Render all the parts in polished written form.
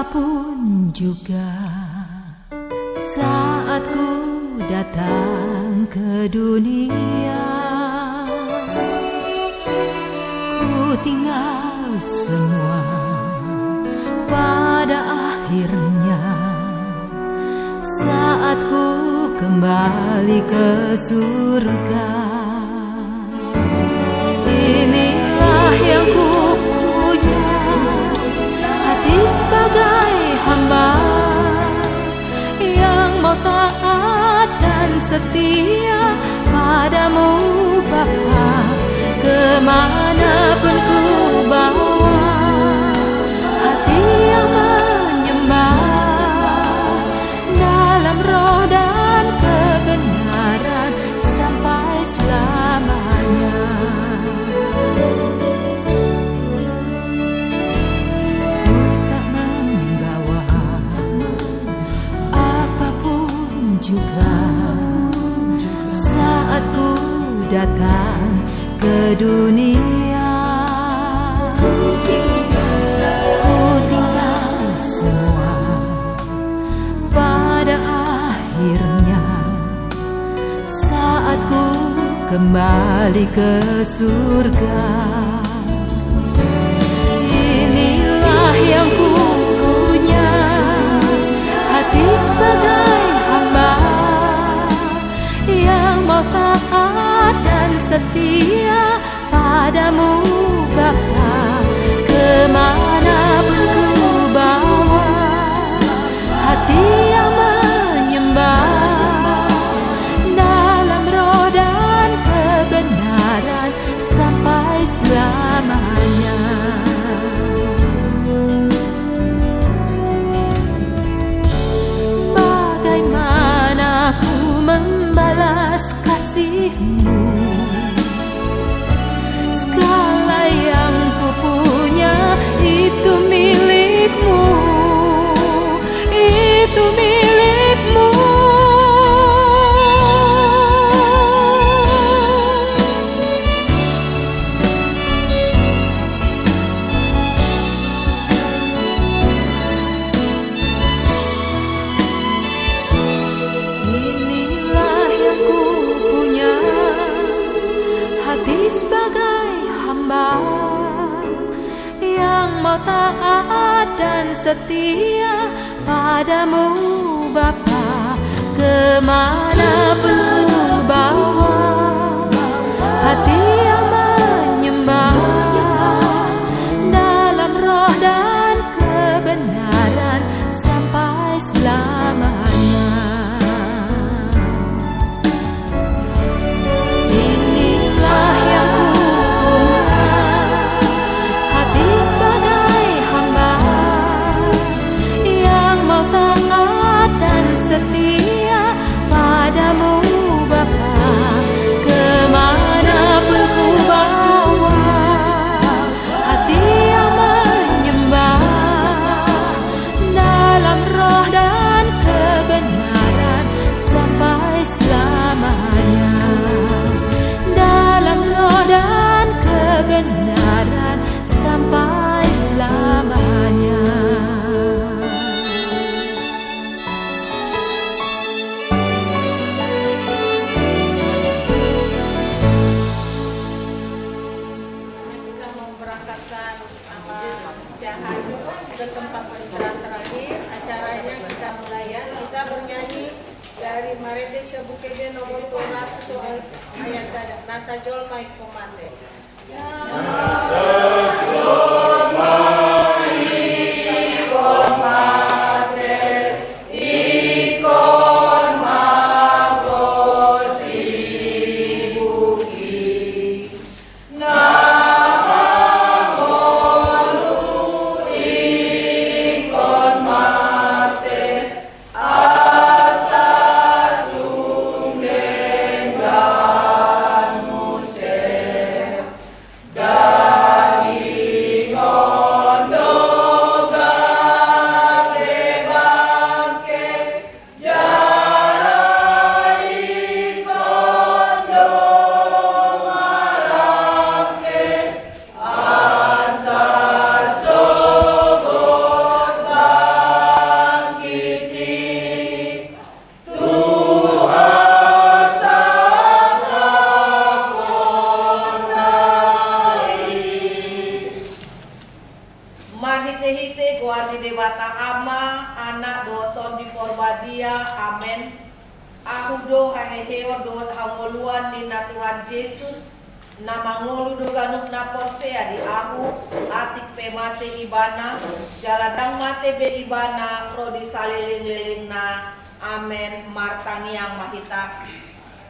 Apapun juga saat ku datang ke dunia, ku tinggal semua pada akhirnya. Saat ku kembali ke surga, inilah yang ku punya, hati sebagai hamba yang mau taat dan setia padamu Bapa. Kemanapun ku bawa, hati yang menyembah dalam roh dan kebenaran sampai selamanya. Ku tak membawa apapun juga saat ku datang ke dunia. Ku tinggal semua pada akhirnya. Saat ku kembali ke surga, inilah yang ku punya, hati sebagai hamba yang mau taat dan setia padamu Bapa. Kemanapun ku bawa, hati yang menyembah dalam roh dan kebenaran sampai selamanya. Bagaimana ku membalas kasih-Mu? Segala yang ku punya itu milik-Mu, itu milik-Mu. Inilah yang ku punya, hati sebagai hamba yang mau taat dan setia padamu Bapa. Kemanapun ku bawa, hati yang menyembah dalam roh dan kebenaran sampai selamanya. Inilah yang ku punya, hati sebagai hamba yang mau taat dan setia padamu Bapa. Kemanapun ku bawa, hati yang menyembah dalam roh dan kebenaran sampai selamanya. Dalam roh dan kebenaran sampai selamanya. Kita mau berangkatkan sama Jahan ke tempat beristirahat terakhir. Acaranya kita melayan, kita bernyanyi dari Marede Sebukede nomor 200 soal ayat saja. Nasa Jol Mai Komate. Dan ngoluan nina Tuhan Yesus na mangolu do ganuk na porsea di ahu atik pe mate ibana jaladang mate be ibana rodi saliling-liling na amen martangi yang mahita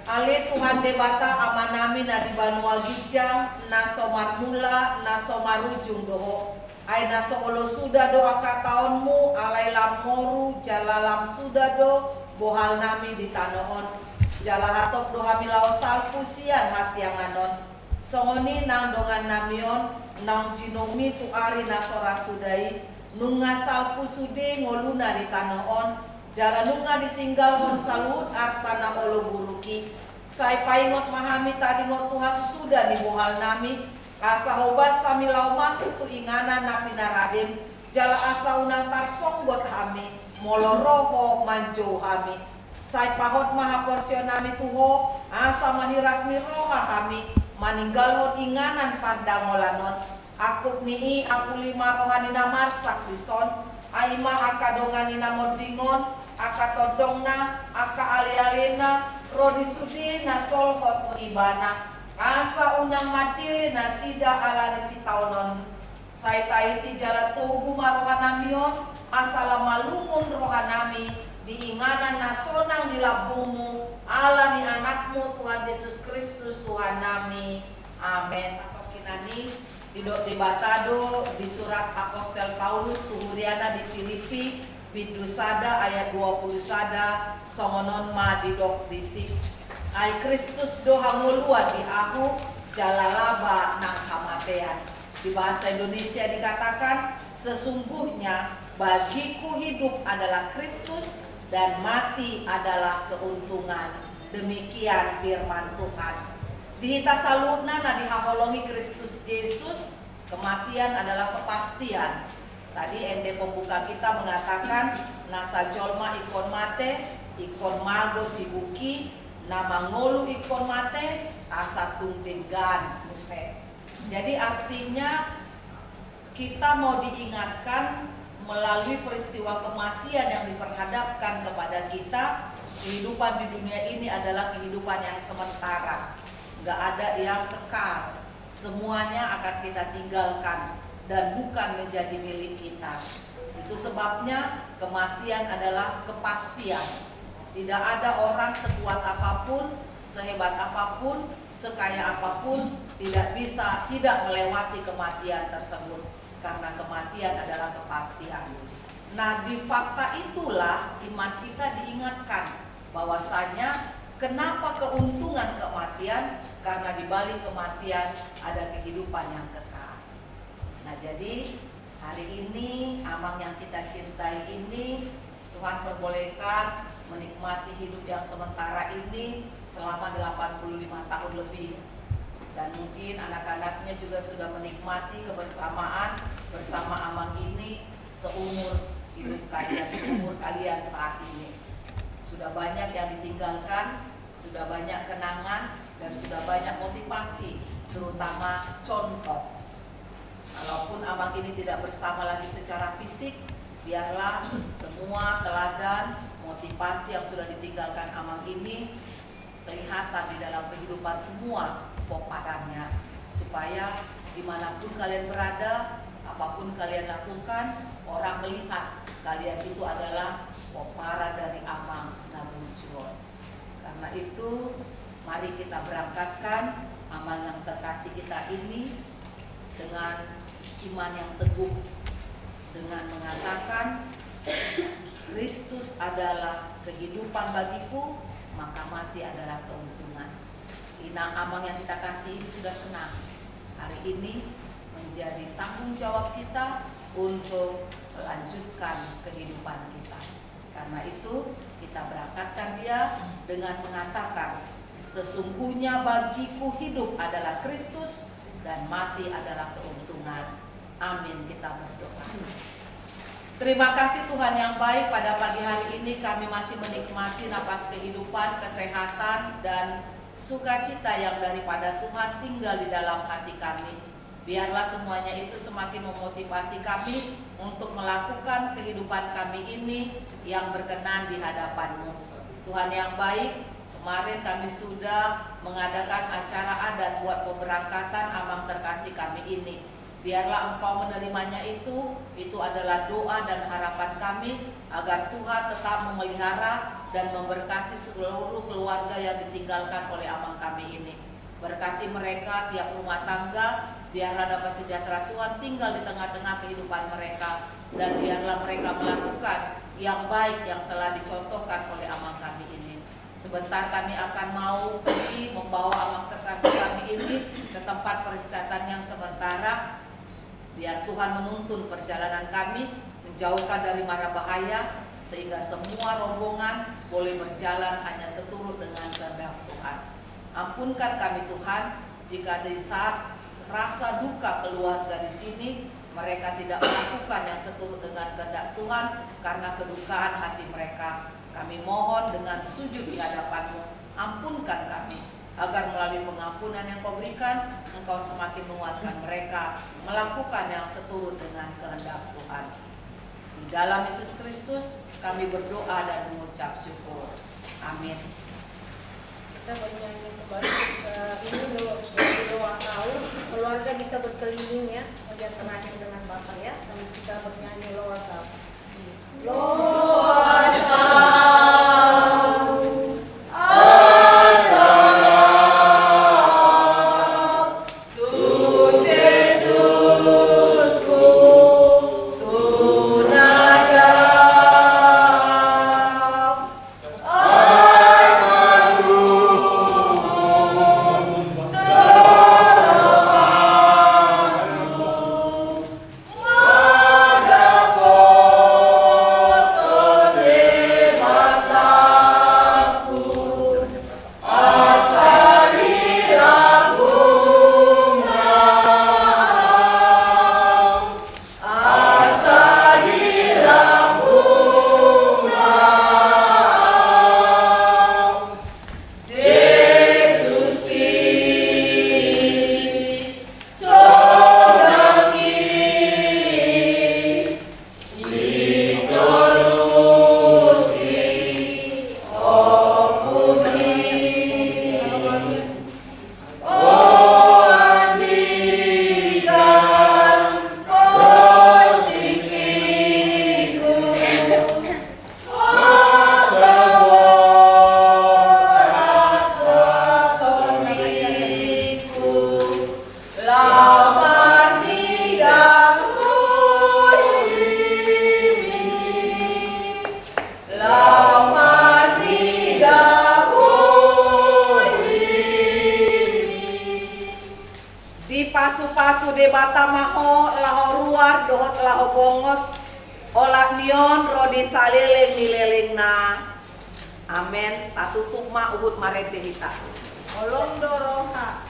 ale Tuhan debata amanami na di Banua Gijang na somar mula na somar ujung doho ay na soolo sudah do aka taonmu alay lamoru jalalam sudah do bohal nami di tanoon jala hatop do hamilao salpu sian masyanganon songoni nang dongan namion nang jinomi tu ari na sora sudai nunga salpu sude ngoluna di tanoon jala nunga ditinggal hon salut arta na olo buruki sai paingot mahami tadi ngot Tuhan sudah di bohal nami asa hobas samilau masuk tu ingana napi naradem jala asa unang tarsong buat hami moloroho manjo hami sai pahot maha porsio nami tuho asa maniras miroha hami maninggal hot inganan pandang olanon akuk nii aku lima rohani namar sakrison aima aka donganina modingon aka todongna aka ale-alena rodi sudi nasol hot ibana asa unang matili nasida ala nisi taunon sai taiti jala tugu marohanamion asa lamalungun rohanami diinganan nasonang di labungmu ala ni anakmu Tuhan Yesus Kristus Tuhan nami amen. Atau kinani didok di Batado di surat Apostel Paulus tuhuriana di Filipi bidu sada ayat 20 sada songonon ma didok disik ai Kristus do hangulua di ahu jalalaba nang kamatean. Di bahasa Indonesia dikatakan sesungguhnya bagiku hidup adalah Kristus dan mati adalah keuntungan. Demikian firman Tuhan. Dihita saluna na dihaholongi Kristus Yesus kematian adalah kepastian. Tadi ende pembuka kita mengatakan nasa jolma ikon mate ikon mago sibuki nama ngolu ikon mate asatung degan muse. Jadi artinya kita mau diingatkan melalui peristiwa kematian yang diperhadapkan kepada kita. Kehidupan di dunia ini adalah kehidupan yang sementara, nggak ada yang kekal. Semuanya akan kita tinggalkan dan bukan menjadi milik kita. Itu sebabnya kematian adalah kepastian. Tidak ada orang sekuat apapun, sehebat apapun, sekaya apapun tidak bisa tidak melewati kematian tersebut karena kematian adalah kepastian. Nah, di fakta itulah iman kita diingatkan bahwasanya kenapa keuntungan kematian, karena di balik kematian ada kehidupan yang kekal. Nah, jadi hari ini amang yang kita cintai ini Tuhan perbolehkan menikmati hidup yang sementara ini selama 85 tahun lebih. Dan mungkin anak-anaknya juga sudah menikmati kebersamaan bersama amang ini seumur hidup kalian, seumur kalian saat ini. Sudah banyak yang ditinggalkan, sudah banyak kenangan, dan sudah banyak motivasi, terutama contoh. Kalaupun amang ini tidak bersama lagi secara fisik, biarlah semua teladan motivasi yang sudah ditinggalkan amang ini kelihatan di dalam kehidupan semua poparannya, supaya dimanapun kalian berada, apapun kalian lakukan, orang melihat kalian itu adalah poparan dari amang Nabujuon. Karena itu mari kita berangkatkan amang yang terkasih kita ini dengan iman yang teguh, dengan mengatakan Kristus adalah kehidupan bagiku, maka mati adalah keuntungan. Inang amang yang kita kasih ini sudah senang. Hari ini menjadi tanggung jawab kita untuk melanjutkan kehidupan kita. Karena itu kita berangkatkan dia dengan mengatakan sesungguhnya bagiku hidup adalah Kristus dan mati adalah keuntungan. Amin, kita berdoa. Terima kasih Tuhan yang baik, pada pagi hari ini kami masih menikmati napas kehidupan, kesehatan, dan sukacita yang daripada Tuhan tinggal di dalam hati kami. Biarlah semuanya itu semakin memotivasi kami untuk melakukan kehidupan kami ini yang berkenan di hadapan-Mu. Tuhan yang baik, kemarin kami sudah mengadakan acara adat buat pemberangkatan Amang terkasih kami ini. Biarlah Engkau menerimanya itu adalah doa dan harapan kami agar Tuhan tetap memelihara dan memberkati seluruh keluarga yang ditinggalkan oleh Amang kami ini. Berkati mereka tiap rumah tangga, biarlah dapat sejahtera Tuhan tinggal di tengah-tengah kehidupan mereka, dan biarlah mereka melakukan yang baik yang telah dicontohkan oleh Amang kami ini. Sebentar kami akan mau pergi membawa Amang terkasih kami ini ke tempat peristirahatan yang sementara. Biar Tuhan menuntun perjalanan kami, menjauhkan dari mara bahaya, sehingga semua rombongan boleh berjalan hanya seturut dengan kehendak Tuhan. Ampunkan kami Tuhan, jika di saat rasa duka keluarga di sini, mereka tidak melakukan yang seturut dengan kehendak Tuhan karena kedukaan hati mereka. Kami mohon dengan sujud di hadapan-Mu, ampunkan kami, agar melalui pengampunan yang Kau berikan, Engkau semakin menguatkan mereka melakukan yang seturut dengan kehendak Tuhan. Di dalam Yesus Kristus kami berdoa dan mengucap syukur. Amin. Kita bernyanyi kembali ini doa sahur. Keluarga bisa berkeliling ya, kemudian terakhir dengan Bapak ya. Sambil kita bernyanyi doa sahur. Doa sahur. pasu-pasu de batamaho laho ruar dohot laho bongot olak nion rodi saleleng nileleng na amen tatutuk ma ubut marete hita olong doroha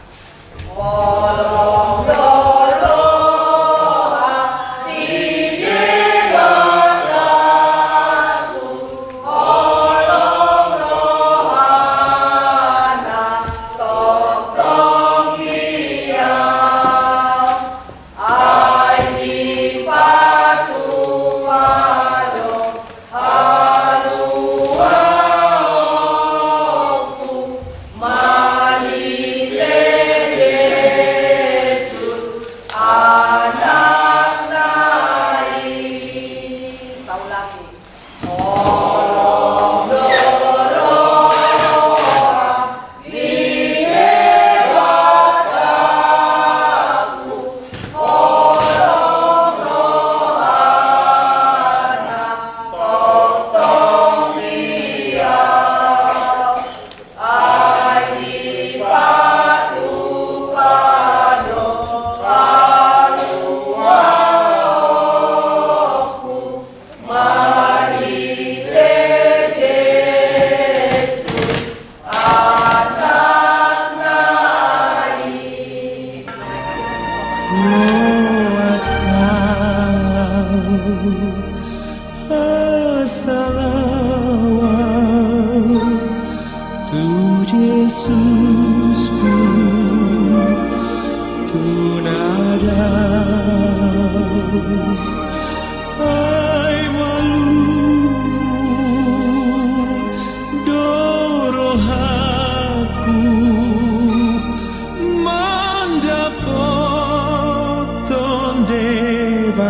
Doroha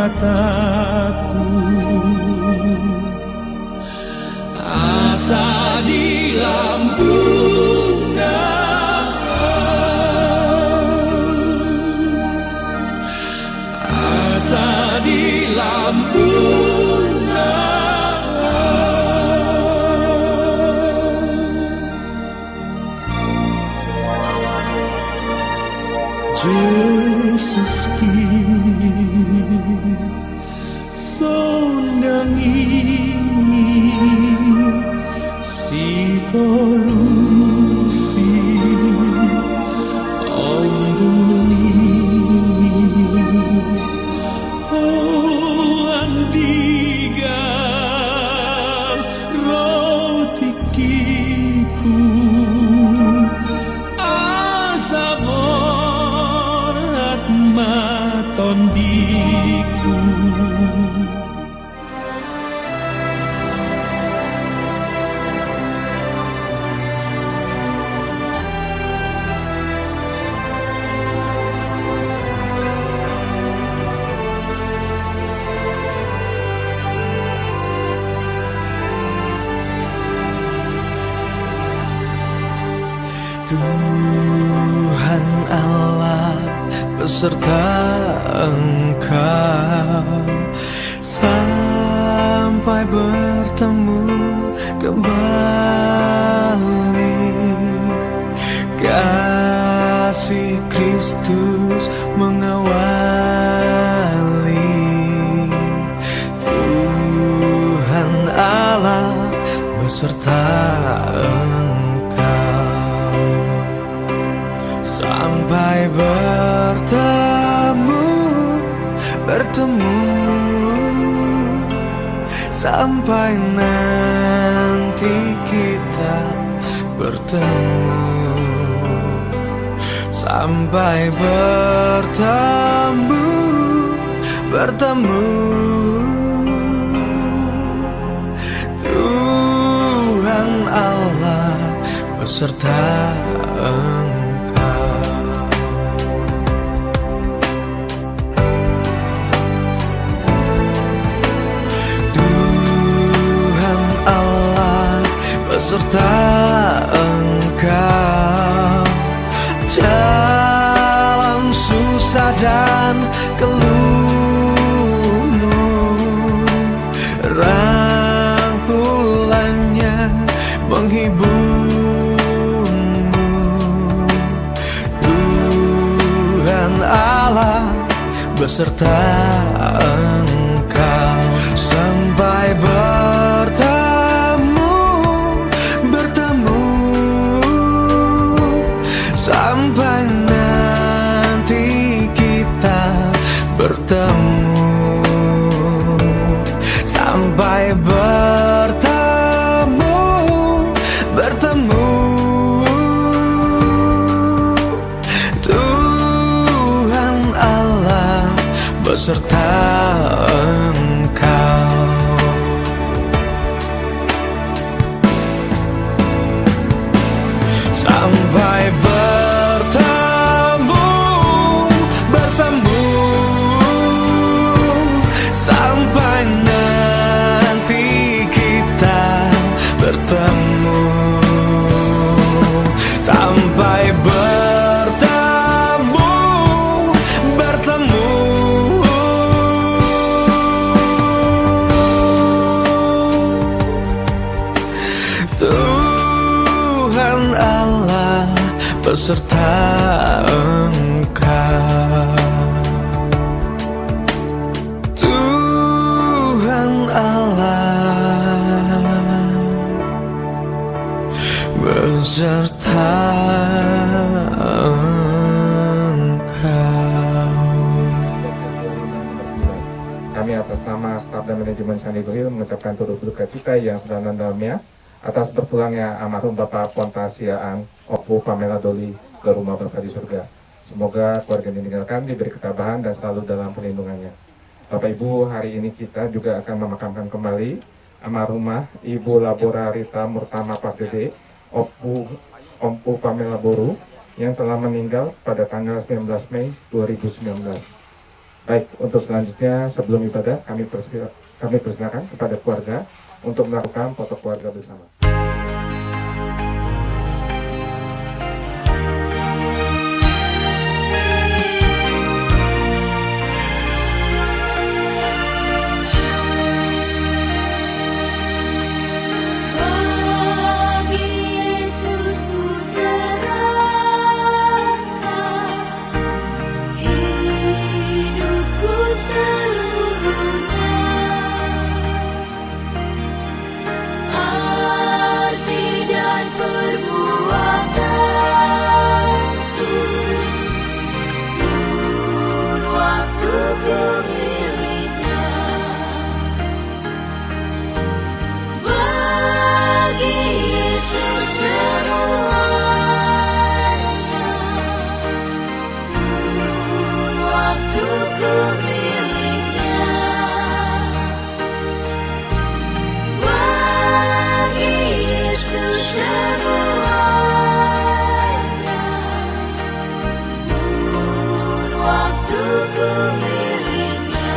mataku, asa di lambung asa di lambung Yesus ki sondangi si tolusi ombuni oh andigan rotikiku asabor matondiku. Tuhan Allah beserta Engkau sampai bertemu kembali. Kasih Kristus mengawali. Tuhan Allah beserta sampai bertemu sampai nanti kita bertemu sampai bertemu Tuhan Allah beserta beserta Engkau dalam susah dan keluhmu, rangkulannya menghiburmu. Tuhan Allah beserta Engkau sampai bertemu sampai nanti kita bertemu sampai bertemu Tuhan Allah beserta Engkau sampai bertemu sampai nanti kita bertemu sampai bertemu Tuhan Allah beserta Engkau. Tuhan Allah beserta Kami atas nama staf dan manajemen Sandiaga Hill mengucapkan turut berduka cita yang sedalam-dalamnya atas berpulangnya almarhum Bapak Pontasiaan Opu Pamela Doli ke rumah Bapa di surga. Semoga keluarga yang ditinggalkan diberi ketabahan dan selalu dalam perlindungannya. Bapak Ibu, hari ini kita juga akan memakamkan kembali almarhumah Ibu Labora Rita Murtama Pardede Opu Pamela Boru yang telah meninggal pada tanggal 19 Mei 2019. Baik, untuk selanjutnya sebelum ibadah kami persilakan kepada keluarga untuk melakukan foto keluarga bersama. Bagi Yesus ku serahkan hidupku seluruhnya, arti dan perbuatanku, pun waktuku miliknya. Bagi Yesus semuanya, pun waktuku miliknya. Bagi Yesus semuanya, pun waktuku miliknya.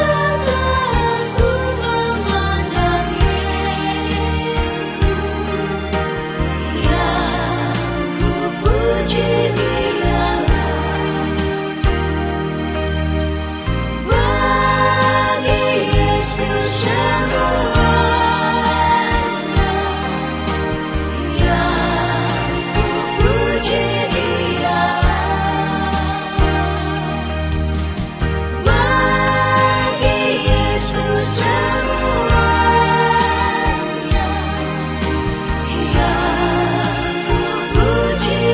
Mataku memandang Yesus, yang ku puji Dialah. Bagi Yesus semuanya, yang ku puji Dialah. Bagi Yesus semuanya, yang ku puji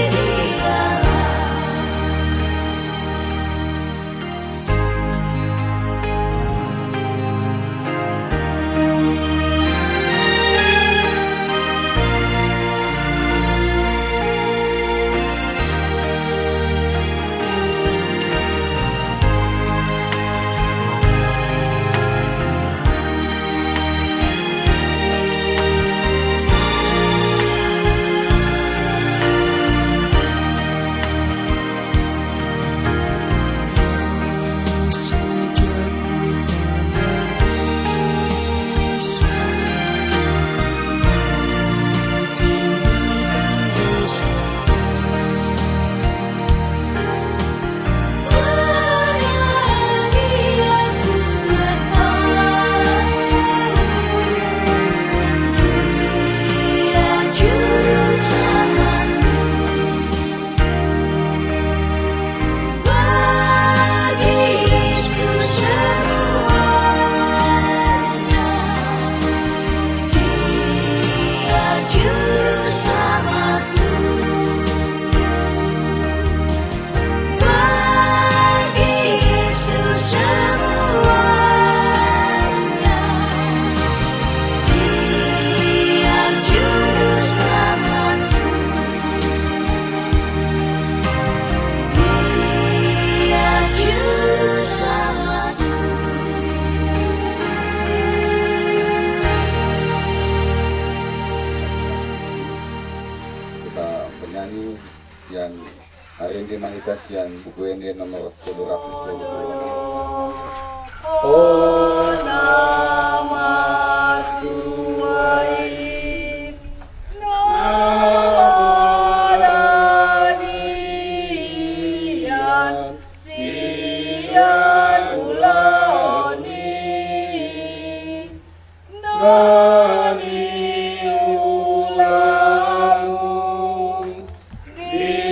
yang R&D Manifestation buku ini nomor 722. Oh nama Tuhan, nama Dian, sian uloni, nani ulamu dihajar.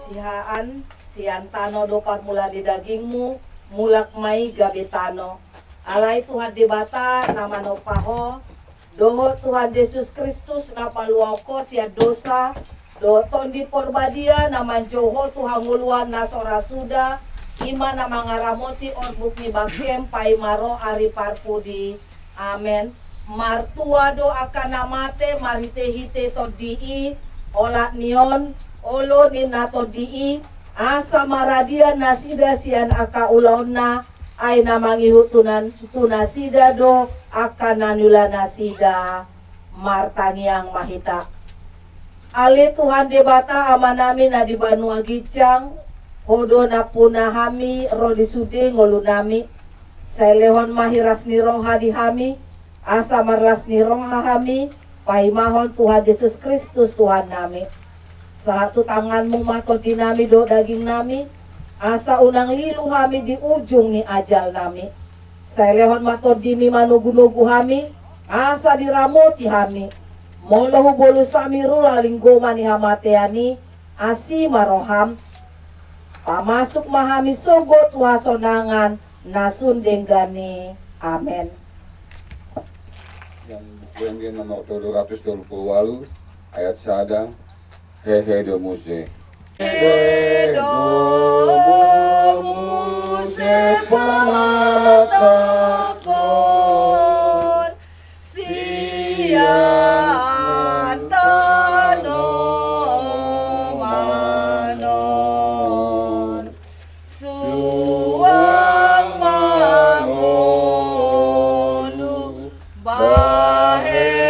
sihaan siantano dopat mula di dagingmu mulak mai gabetano alai Tuhan debata nama no paho doho Tuhan Yesus Kristus napa luoko sia dosa do tondi porbadia nama joho Tuhan nguluan nasora suda ima nama ngaramoti orbuk ni bakem pai maro ari parpudi amen martua do akan namate marite hite to dii olat nion olo ni nato dii asa maradia nasida sian aka ulauna ay namangi hutunan tunasida do akan nanula nasida martangiang mahita ali Tuhan debata amanami na di Banua Gijang hodo na punahami rodi sude ngolunami sailehon mahiras ni roha di hami asa marlas ni roha hami paimahon Tuhan Yesus Kristus Tuhan nami satu tanganmu mato dinami do daging nami asa unang lilu hami di ujung ni ajal nami sailehon mato dimi manugu-nugu hami asa diramoti hami molahu bolu sami rula linggoma ni hamateani asi maroham pamasuk mahami sogo tuha sonangan nasun denggani amen. Yang buku yang nomor 228 ayat sada hehe do muse pamatakon siantano manon suang mangonu bahenoni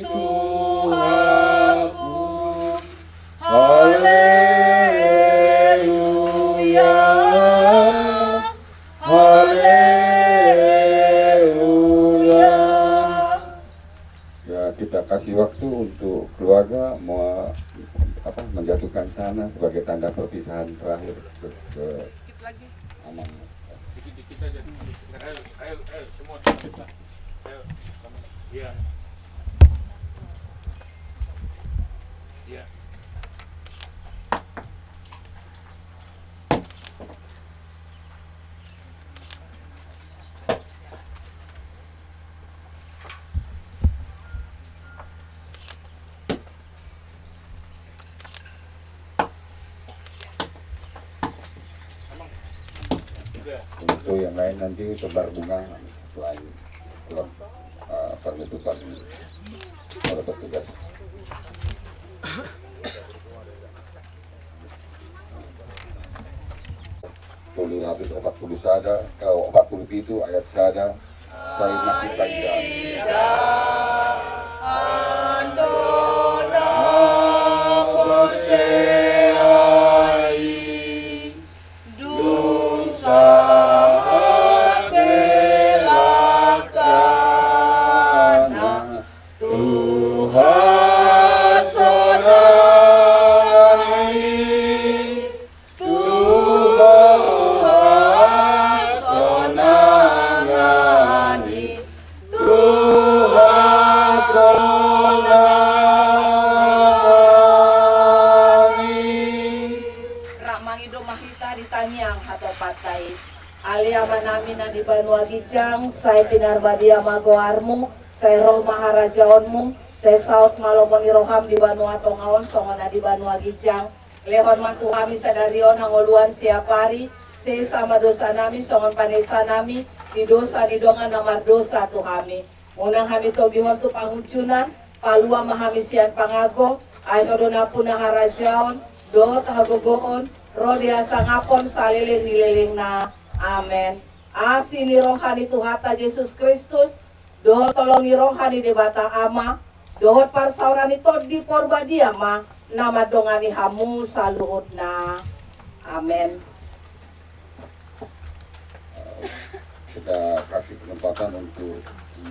Tuhanku haleluya haleluya. ya kita kasih waktu untuk keluarga mau menjatuhkan tanah sebagai tanda perpisahan terakhir ke aman. Untuk yang lain nanti tebar bunga selain setelah penutupan oleh petugas. Tulis 140 sada, 40 itu ayat sada, saya masih panjang. di Banua Gijang, saya pinar badia magoarmu, saya roh maharajaonmu, saya saut malomoni roham di Banua Tongaon, songona di Banua Gijang, lehon matu kami sadarion hangoluan siapari, saya sama dosa nami, songon panesa nami, di dosa di dongan namar dosa tu kami, unang kami tobihon tu pangucunan, palua mahamisian pangago, ayodona punah harajaon, do tahagogoon, roh diasa ngapon saliling nililing na, amen. Asini rohani Tuhata Yesus Kristus, dohot tolongi rohani debata ama, dohot parsaurani todi porbadia ma, nama dongani hamu saluhut na, amen. Kita kasih kesempatan untuk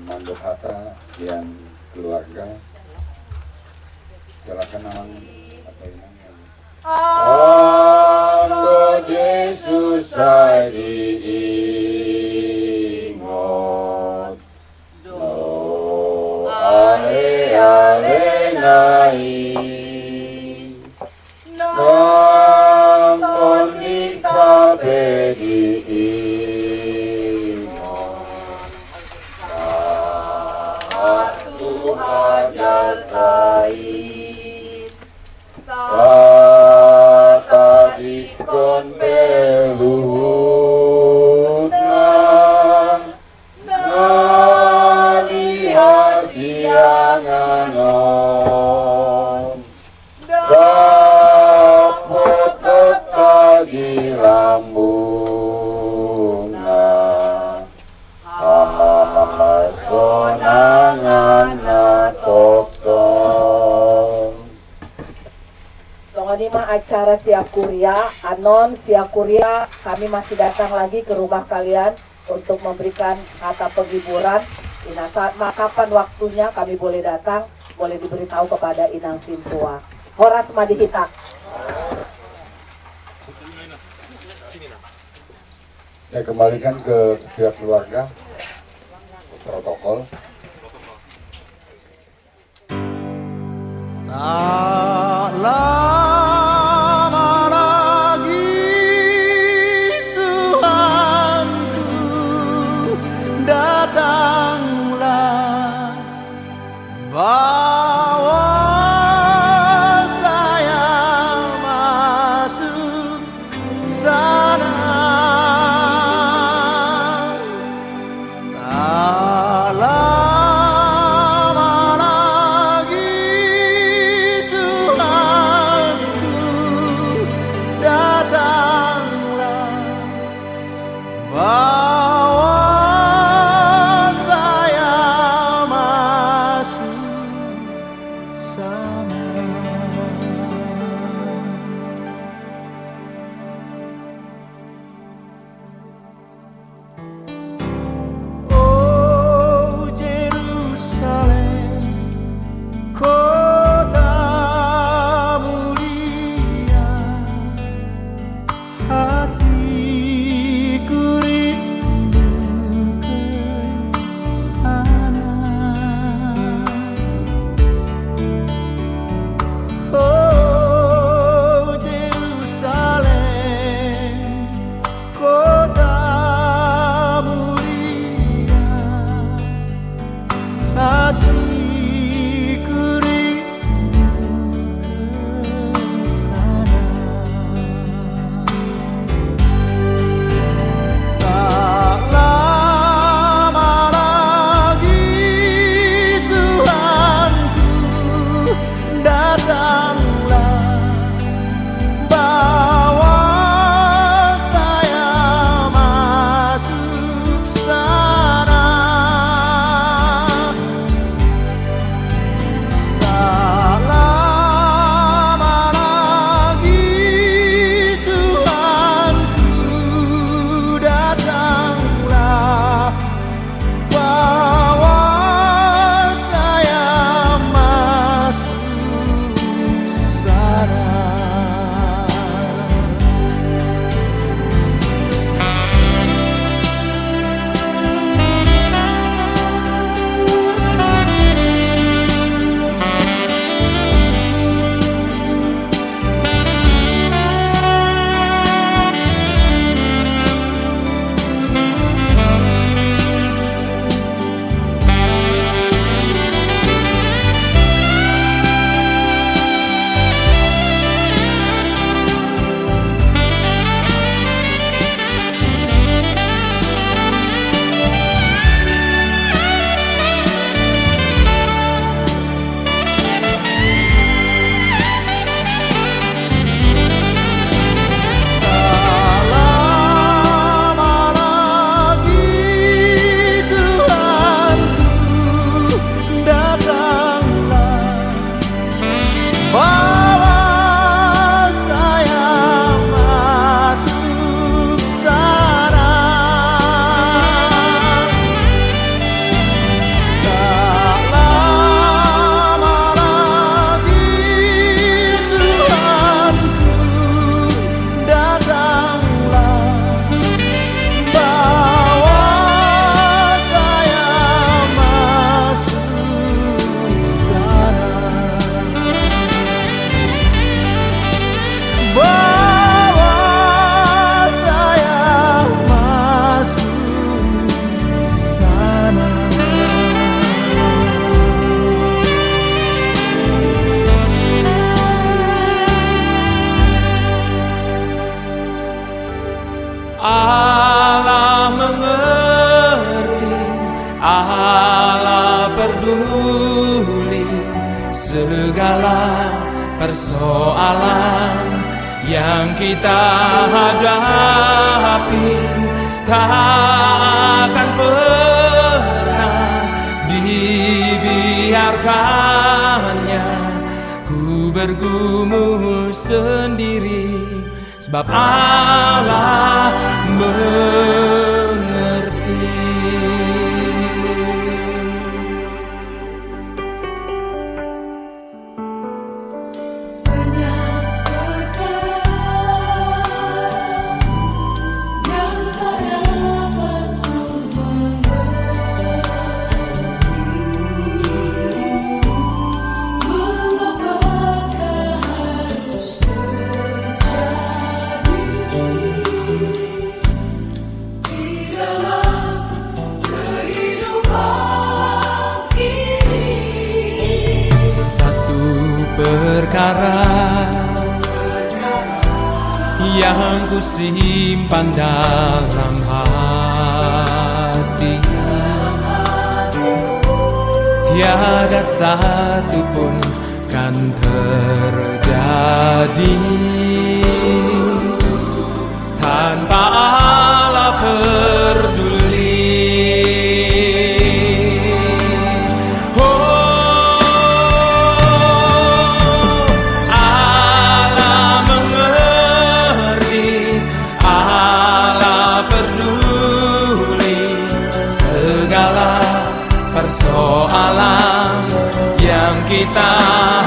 Mandohata siang keluarga. Silakan Amang atau Imam yang Anggo Yesus sadi ingot do ale ale nai Ini mah acara siap kuliah, anon siap kuliah, kami masih datang lagi ke rumah kalian untuk memberikan kata penghiburan. Nah, saat kapan waktunya kami boleh datang, boleh diberitahu kepada Inang Simpua. Horas Madihita. Saya kembalikan ke pihak keluarga, protokol. Tak lama lagi Tuhanku datanglah, bawa saya masuk sana. Tak lama lagi Tuhanku datanglah, bawa saya masuk sana. Oh Yerusalem, kota mulia, hatiku rindu ke sana. Oh Yerusalem, kota mulia, hatiku rindu ke sana. Tak lama lagi Tuhanku datanglah, bawa saya masuk sana. Tak lama lagi Tuhanku datanglah, bawa saya masuk sana. Tak lama lagi Tuhanku datanglah, bawa saya masuk sana. Tak lama lagi Tuhanku datanglah, bawa saya masuk sana. Bawa saya masuk sana. Allah mengerti, Allah peduli segala persoalan yang kita hadapi. Tak akan pernah dibiarkannya, ku bergumul sendiri, sebab Allah mengerti. Perkara yang ku simpan dalam hati, tiada satu pun kan terjadi tanpa Allah peduli. Persoalan yang kita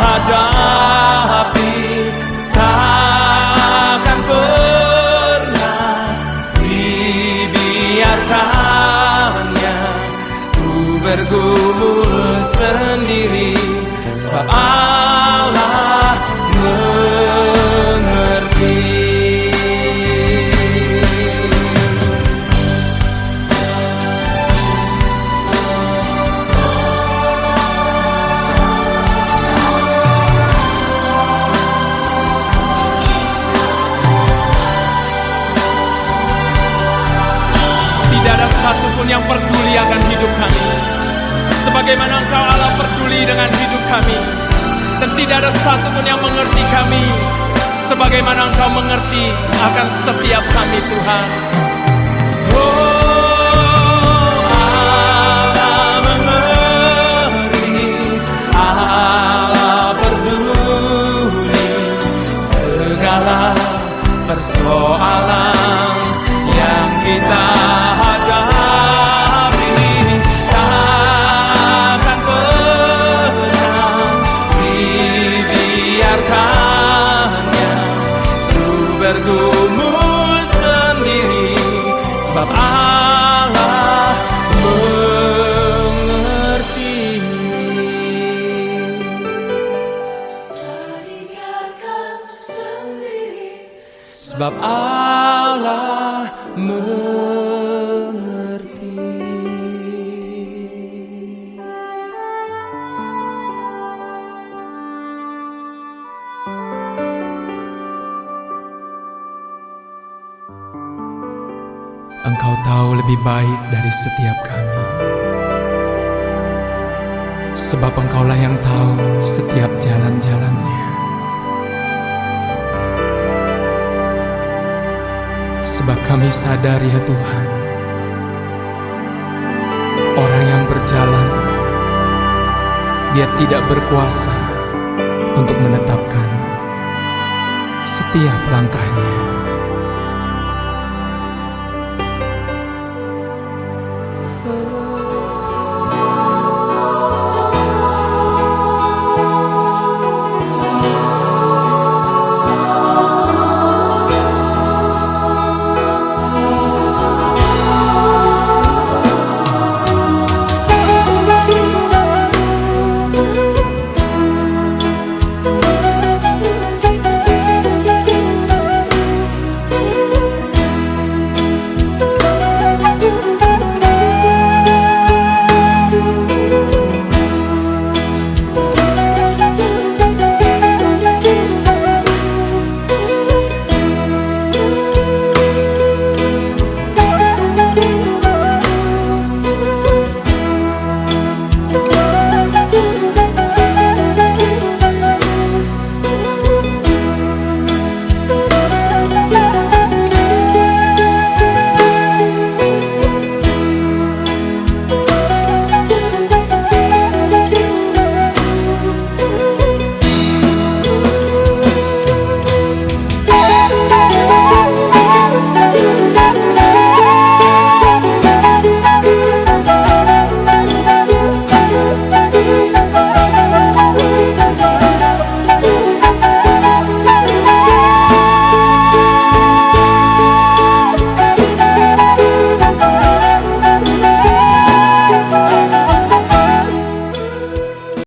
hadapi takkan pernah dibiarkannya ku bergumul sendiri, sebab Allah mengerti. Satupun yang peduli akan hidup kami, sebagaimana Engkau Allah peduli dengan hidup kami. Dan tidak ada satupun yang mengerti kami, sebagaimana Engkau mengerti akan setiap kami, Tuhan. Allah mengerti, Allah peduli segala persoalan yang kita bergumul sendiri, sebab Allah mengerti. Dibiarkan sendiri, sebab Allah mengerti. Engkau tahu lebih baik dari setiap kami, sebab Engkaulah yang tahu setiap jalan-jalannya. Sebab kami sadar ya Tuhan, orang yang berjalan, dia tidak berkuasa untuk menetapkan setiap langkahnya.